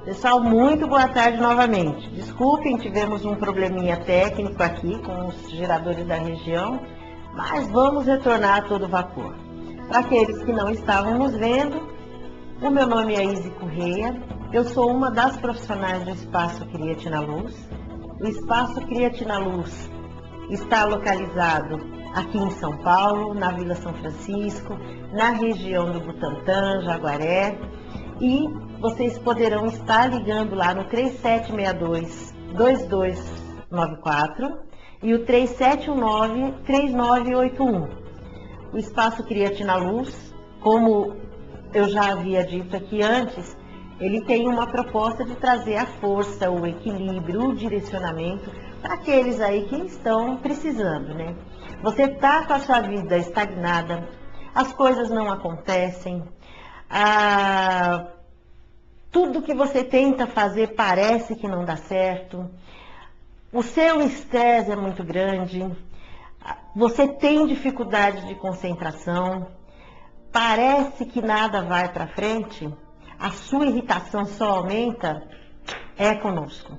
Pessoal, muito boa tarde novamente. Desculpem, tivemos um probleminha técnico aqui com os geradores da região, mas vamos retornar a todo vapor. Para aqueles que não estavam nos vendo, o meu nome é Izzy Correia, eu sou uma das profissionais do Espaço Criatina Luz. O Espaço Criatina Luz está localizado aqui em São Paulo, na Vila São Francisco, na região do Butantã, Jaguaré, e vocês poderão estar ligando lá no 3762-2294 e o 3719-3981. O Espaço Criatina Luz, como eu já havia dito aqui antes, ele tem uma proposta de trazer a força, o equilíbrio, o direcionamento para aqueles aí que estão precisando, né? Você está com a sua vida estagnada, as coisas não acontecem, tudo que você tenta fazer parece que não dá certo, o seu estresse é muito grande, você tem dificuldade de concentração, parece que nada vai para frente, a sua irritação só aumenta, é conosco.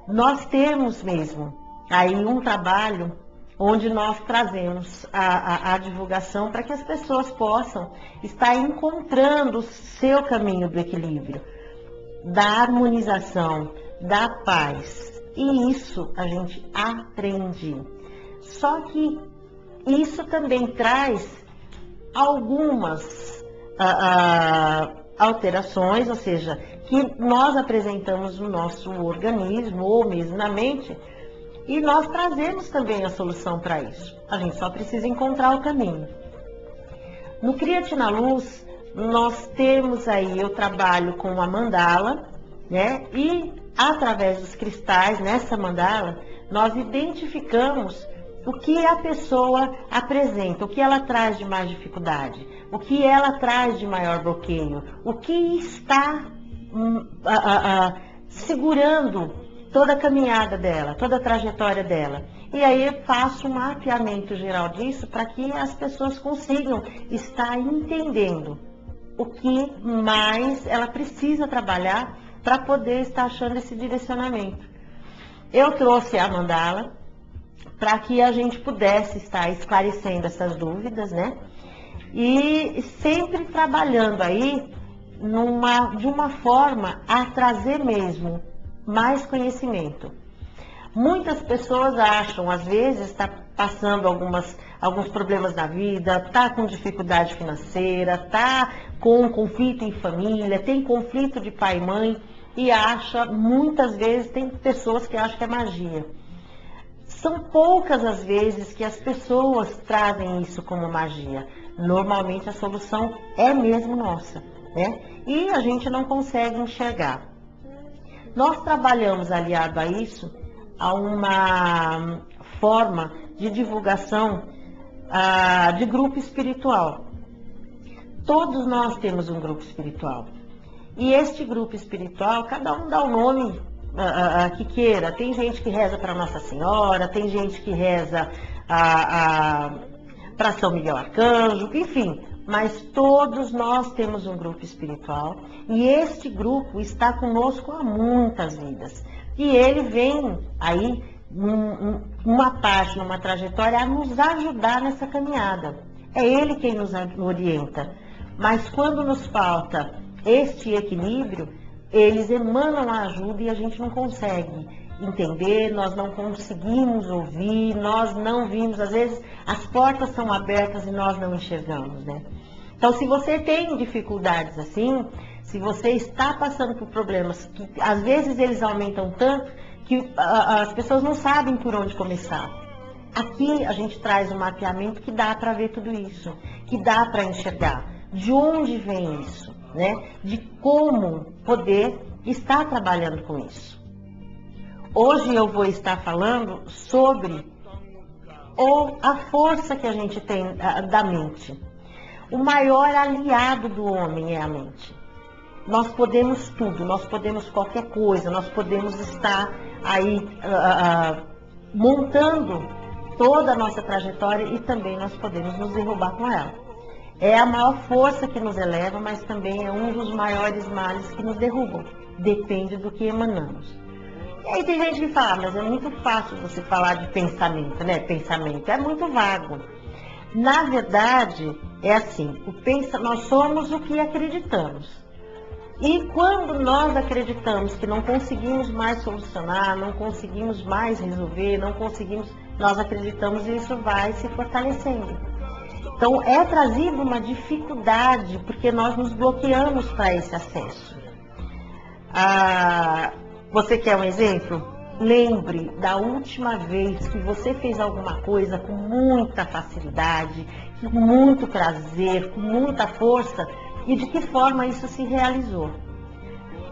Nós temos mesmo aí um trabalho onde nós trazemos a divulgação para que as pessoas possam estar encontrando o seu caminho do equilíbrio, da harmonização, da paz. E isso a gente aprende. Só que isso também traz algumas alterações, ou seja, que nós apresentamos no nosso organismo ou mesmo na mente, e nós trazemos também a solução para isso. A gente só precisa encontrar o caminho. No Criatina Luz, nós temos aí, eu trabalho com a mandala, né? E através dos cristais, nessa mandala, nós identificamos o que a pessoa apresenta, o que ela traz de mais dificuldade, o que ela traz de maior bloqueio, o que está segurando toda a caminhada dela, toda a trajetória dela. E aí eu faço um mapeamento geral disso para que as pessoas consigam estar entendendo o que mais ela precisa trabalhar para poder estar achando esse direcionamento. Eu trouxe a mandala para que a gente pudesse estar esclarecendo essas dúvidas, né? E sempre trabalhando aí de uma forma a trazer mesmo mais conhecimento. Muitas pessoas acham, às vezes, está passando alguns problemas na vida, está com dificuldade financeira, está com conflito em família, tem conflito de pai e mãe, e acha, muitas vezes, tem pessoas que acham que é magia. São poucas as vezes que as pessoas trazem isso como magia. Normalmente a solução é mesmo nossa, né? E a gente não consegue enxergar. Nós trabalhamos aliado a isso, a uma forma de divulgação de grupo espiritual. Todos nós temos um grupo espiritual. E este grupo espiritual, cada um dá o nome que queira. Tem gente que reza para Nossa Senhora, tem gente que reza para São Miguel Arcanjo, enfim. Mas todos nós temos um grupo espiritual e este grupo está conosco há muitas vidas. E ele vem aí, uma parte, numa trajetória, a nos ajudar nessa caminhada. É ele quem nos orienta. Mas quando nos falta este equilíbrio, eles emanam a ajuda e a gente não consegue entender, nós não conseguimos ouvir, nós não vimos, às vezes as portas são abertas e nós não enxergamos, né? Então, se você tem dificuldades assim, se você está passando por problemas que às vezes eles aumentam tanto que as pessoas não sabem por onde começar. Aqui a gente traz um mapeamento que dá para ver tudo isso, que dá para enxergar de onde vem isso, né? De como poder estar trabalhando com isso. Hoje eu vou estar falando sobre a força que a gente tem da mente. O maior aliado do homem é a mente. Nós podemos tudo, nós podemos qualquer coisa, nós podemos estar aí montando toda a nossa trajetória e também nós podemos nos derrubar com ela. É a maior força que nos eleva, mas também é um dos maiores males que nos derrubam, depende do que emanamos. E aí tem gente que fala, mas é muito fácil você falar de pensamento, né? Pensamento é muito vago. Na verdade, é assim, nós somos o que acreditamos. E quando nós acreditamos que não conseguimos mais solucionar, não conseguimos mais resolver, nós acreditamos e isso vai se fortalecendo. Então, é trazido uma dificuldade, porque nós nos bloqueamos para esse acesso. Você quer um exemplo? Lembre da última vez que você fez alguma coisa com muita facilidade, com muito prazer, com muita força, e de que forma isso se realizou.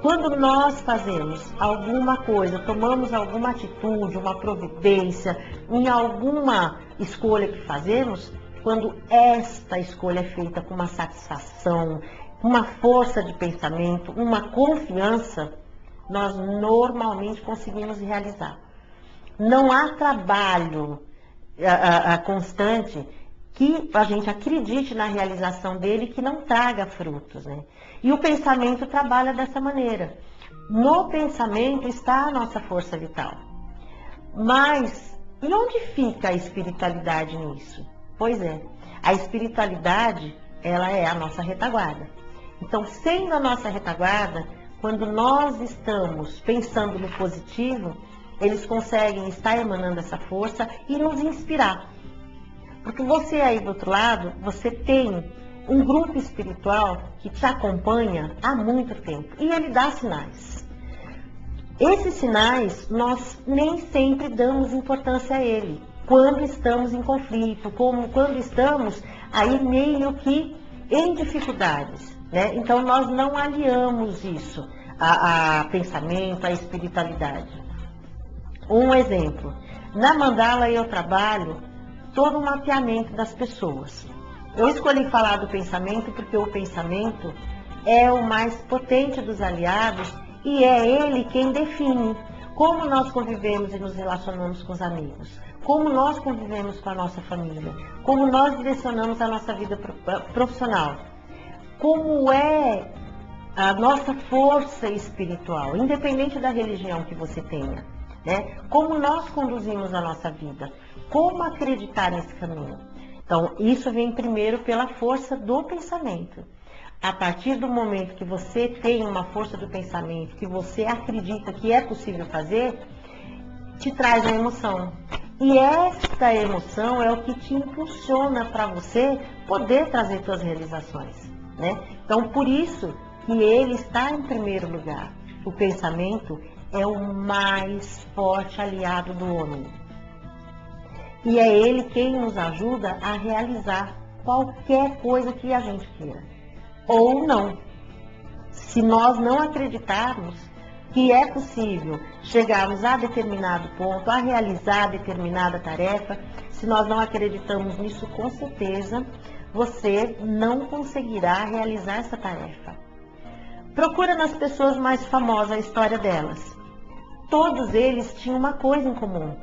Quando nós fazemos alguma coisa, tomamos alguma atitude, uma providência, em alguma escolha que fazemos, quando esta escolha é feita com uma satisfação, uma força de pensamento, uma confiança, nós normalmente conseguimos realizar. Não há trabalho constante que a gente acredite na realização dele que não traga frutos, né? E o pensamento trabalha dessa maneira. No pensamento está a nossa força vital. Mas, e onde fica a espiritualidade nisso? Pois é, a espiritualidade, ela é a nossa retaguarda. Então, sendo a nossa retaguarda, quando nós estamos pensando no positivo, eles conseguem estar emanando essa força e nos inspirar. Porque você aí do outro lado, você tem um grupo espiritual que te acompanha há muito tempo e ele dá sinais. Esses sinais, nós nem sempre damos importância a ele. Quando estamos em conflito, quando estamos aí meio que em dificuldades, né? Então nós não aliamos isso a pensamento, a espiritualidade. Um exemplo, na mandala eu trabalho todo o mapeamento das pessoas. Eu escolhi falar do pensamento porque o pensamento é o mais potente dos aliados e é ele quem define como nós convivemos e nos relacionamos com os amigos, como nós convivemos com a nossa família, como nós direcionamos a nossa vida profissional, como é a nossa força espiritual, independente da religião que você tenha, né? Como nós conduzimos a nossa vida, como acreditar nesse caminho. Então, isso vem primeiro pela força do pensamento. A partir do momento que você tem uma força do pensamento, que você acredita que é possível fazer, te traz a emoção. E esta emoção é o que te impulsiona para você poder trazer suas realizações, né? Então, por isso que ele está em primeiro lugar. O pensamento é o mais forte aliado do homem. E é ele quem nos ajuda a realizar qualquer coisa que a gente queira. Ou não. Se nós não acreditarmos que é possível chegarmos a determinado ponto, a realizar determinada tarefa, se nós não acreditamos nisso, com certeza, você não conseguirá realizar essa tarefa. Procura nas pessoas mais famosas a história delas. Todos eles tinham uma coisa em comum: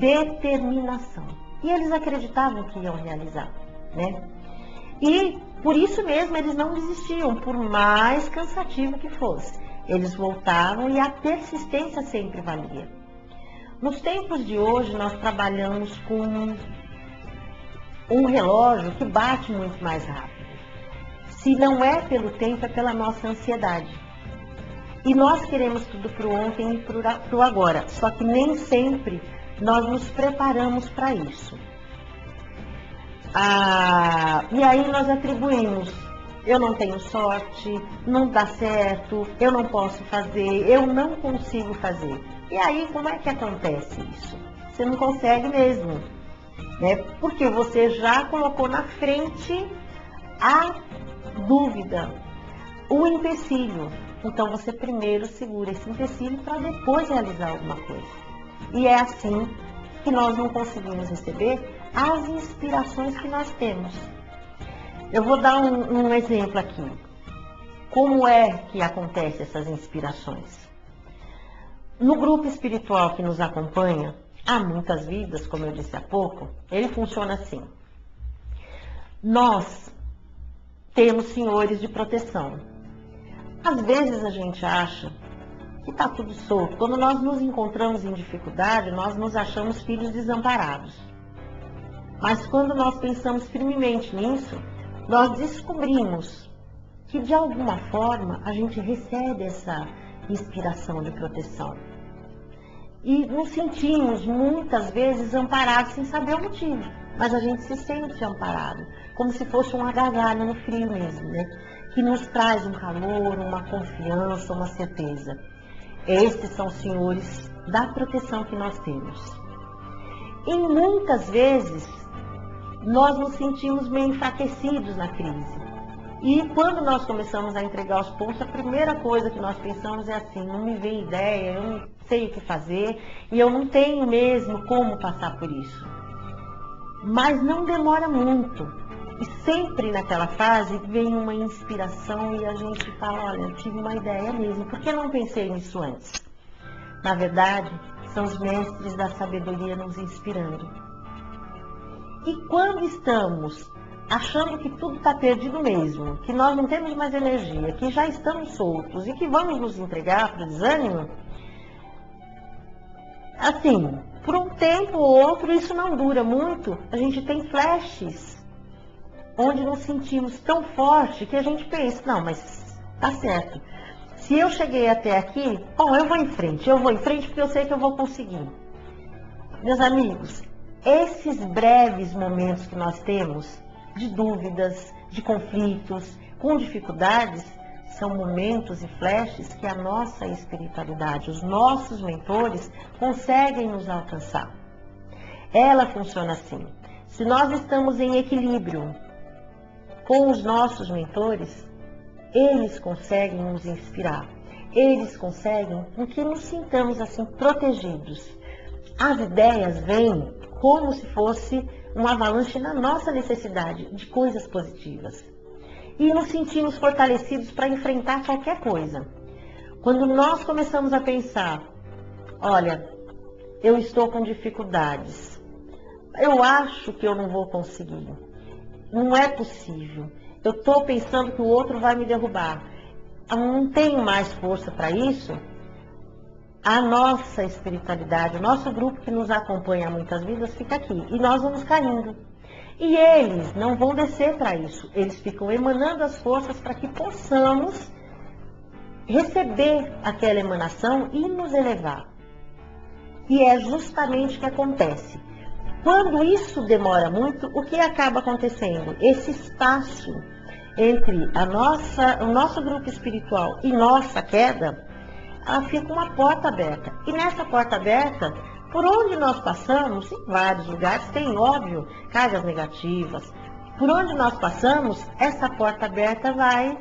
determinação. E eles acreditavam que iam realizar, né? E por isso mesmo eles não desistiam, por mais cansativo que fosse. Eles voltavam e a persistência sempre valia. Nos tempos de hoje nós trabalhamos com um relógio que bate muito mais rápido. Se não é pelo tempo, é pela nossa ansiedade. E nós queremos tudo para o ontem e para o agora. Só que nem sempre nós nos preparamos para isso. E aí nós atribuímos: eu não tenho sorte, não dá certo, eu não posso fazer, eu não consigo fazer. E aí como é que acontece isso? Você não consegue mesmo, né? Porque você já colocou na frente a dúvida, o empecilho. Então você primeiro segura esse empecilho para depois realizar alguma coisa. E é assim que nós não conseguimos receber as inspirações que nós temos. Eu vou dar um exemplo aqui. Como é que acontecem essas inspirações? No grupo espiritual que nos acompanha, há muitas vidas, como eu disse há pouco, ele funciona assim. Nós temos senhores de proteção. Às vezes a gente acha que está tudo solto. Quando nós nos encontramos em dificuldade, nós nos achamos filhos desamparados. Mas quando nós pensamos firmemente nisso, nós descobrimos que de alguma forma a gente recebe essa inspiração de proteção. E nos sentimos muitas vezes amparados sem saber o motivo, mas a gente se sente amparado, como se fosse um agasalho no frio mesmo, né? Que nos traz um calor, uma confiança, uma certeza. Estes são os senhores da proteção que nós temos. E muitas vezes nós nos sentimos meio enfraquecidos na crise. E quando nós começamos a entregar os pontos, a primeira coisa que nós pensamos é assim: não me vem ideia, eu não sei o que fazer e eu não tenho mesmo como passar por isso. Mas não demora muito. E sempre naquela fase vem uma inspiração e a gente fala: olha, eu tive uma ideia mesmo, por que não pensei nisso antes? Na verdade, são os mestres da sabedoria nos inspirando. E quando estamos achando que tudo está perdido mesmo, que nós não temos mais energia, que já estamos soltos e que vamos nos entregar para o desânimo, assim, por um tempo ou outro, isso não dura muito, a gente tem flashes onde nos sentimos tão forte que a gente pensa: não, mas tá certo, se eu cheguei até aqui, bom, eu vou em frente porque eu sei que eu vou conseguir. Meus amigos, esses breves momentos que nós temos de dúvidas, de conflitos, com dificuldades, são momentos e flashes que a nossa espiritualidade, os nossos mentores, conseguem nos alcançar. Ela funciona assim: se nós estamos em equilíbrio com os nossos mentores, eles conseguem nos inspirar, eles conseguem com que nos sintamos assim protegidos. As ideias vêm como se fosse uma avalanche na nossa necessidade de coisas positivas. E nos sentimos fortalecidos para enfrentar qualquer coisa. Quando nós começamos a pensar: olha, eu estou com dificuldades, eu acho que eu não vou conseguir, não é possível, eu estou pensando que o outro vai me derrubar, eu não tenho mais força para isso, a nossa espiritualidade, o nosso grupo que nos acompanha muitas vidas fica aqui e nós vamos caindo. E eles não vão descer para isso, eles ficam emanando as forças para que possamos receber aquela emanação e nos elevar. E é justamente o que acontece. Quando isso demora muito, o que acaba acontecendo? Esse espaço entre o nosso grupo espiritual e nossa queda, ela fica uma porta aberta. E nessa porta aberta, por onde nós passamos, em vários lugares, tem, óbvio, cargas negativas. Por onde nós passamos, essa porta aberta vai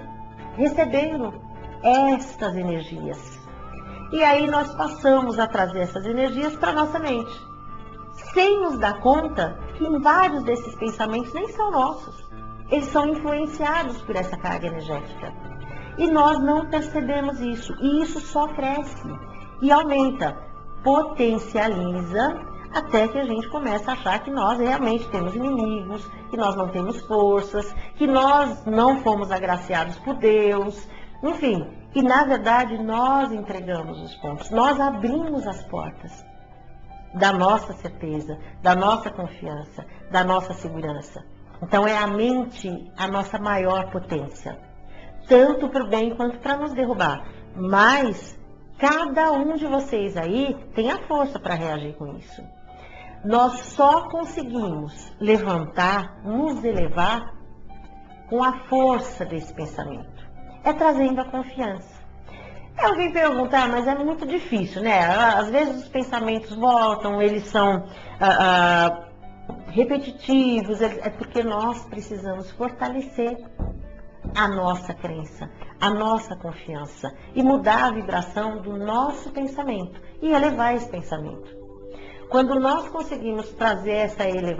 recebendo estas energias. E aí nós passamos a trazer essas energias para a nossa mente, sem nos dar conta que em vários desses pensamentos nem são nossos. Eles são influenciados por essa carga energética. E nós não percebemos isso. E isso só cresce e aumenta, potencializa, até que a gente começa a achar que nós realmente temos inimigos, que nós não temos forças, que nós não fomos agraciados por Deus, enfim. E na verdade nós entregamos os pontos, nós abrimos as portas da nossa certeza, da nossa confiança, da nossa segurança. Então é a mente a nossa maior potência, tanto para o bem quanto para nos derrubar. Mas cada um de vocês aí tem a força para reagir com isso. Nós só conseguimos levantar, nos elevar com a força desse pensamento. É trazendo a confiança. Alguém pergunta: mas é muito difícil, né? Às vezes os pensamentos voltam, eles são repetitivos, é porque nós precisamos fortalecer a nossa crença, a nossa confiança e mudar a vibração do nosso pensamento e elevar esse pensamento. Quando nós conseguimos trazer essa elevação,